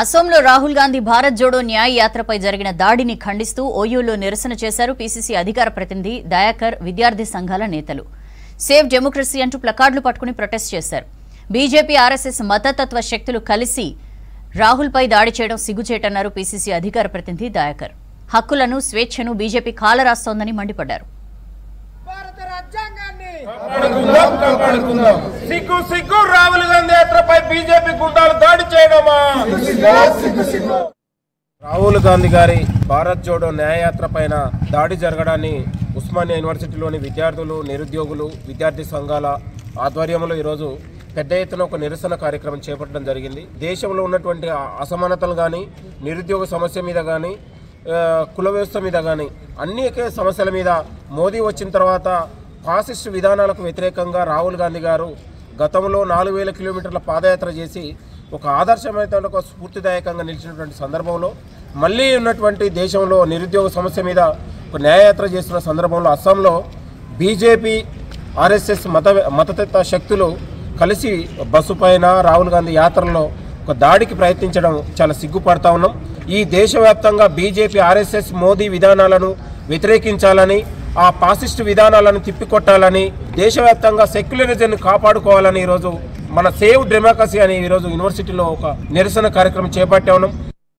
అసోంలో రాహుల్ గాంధీ భారత్ జోడో న్యాయ యాత్రపై జరిగిన దాడిని ఖండిస్తూ ఓయూలో నిరసన చేశారు పీసీసీ అధికార ప్రతినిధి దయాకర్, విద్యార్థి సంఘాల నేతలు. సేవ్ డెమోక్రసీ అంటూ ప్లకార్డులు పట్టుకుని ప్రొటెస్ట్ చేశారు. బీజేపీ, ఆర్ఎస్ఎస్ మతతత్వ శక్తులు కలిసి రాహుల్పై దాడి చేయడం సిగ్గుచేటన్నారు పీసీసీ అధికార ప్రతినిధి దయాకర్. హక్కులను, స్వేచ్ఛను బీజేపీ కాలరాస్తోందని మండిపడ్డారు. సిగ్గు సిగ్గు రాహుల్ గాంధీ యాత్రపై బీజేపీ గుండాలు దాడి చేయడమా? రాహుల్ గాంధీ గారి భారత్ జోడో న్యాయయాత్ర పైన దాడి జరగడాన్ని ఉస్మానియా యూనివర్సిటీలోని విద్యార్థులు, నిరుద్యోగులు, విద్యార్థి సంఘాల ఆధ్వర్యంలో ఈరోజు పెద్ద ఎత్తున ఒక నిరసన కార్యక్రమం చేపట్టడం జరిగింది. దేశంలో ఉన్నటువంటి అసమానతలు కానీ, నిరుద్యోగ సమస్య మీద కానీ, కుల వ్యవస్థ మీద కానీ అనేక సమస్యల మీద మోదీ వచ్చిన తర్వాత ఫాసిస్ట్ విధానాలకు వ్యతిరేకంగా రాహుల్ గాంధీ గారు గతంలో 4000 కిలోమీటర్ల పాదయాత్ర చేసి ఒక ఆదర్శమైన ఒక స్ఫూర్తిదాయకంగా నిలిచినటువంటి సందర్భంలో మళ్ళీ ఉన్నటువంటి దేశంలో నిరుద్యోగ సమస్య మీద ఒక న్యాయయాత్ర చేస్తున్న సందర్భంలో అస్సాంలో బీజేపీ, ఆర్ఎస్ఎస్ మతతత్వ శక్తులు కలిసి బస్సు పైన రాహుల్ గాంధీ యాత్రలో ఒక దాడికి ప్రయత్నించడం చాలా సిగ్గుపడతా ఉన్నాం. ఈ దేశవ్యాప్తంగా బీజేపీ, ఆర్ఎస్ఎస్ మోదీ విధానాలను వ్యతిరేకించాలని, ఆ ఫాసిస్ట్ విధానాలను తిప్పికొట్టాలని, దేశవ్యాప్తంగా సెక్యులరిజంను కాపాడుకోవాలని ఈరోజు మన సేవ్ డెమోక్రసీ అని ఈరోజు యూనివర్సిటీలో ఒక నిరసన కార్యక్రమం చేపట్టే ఉన్నాం.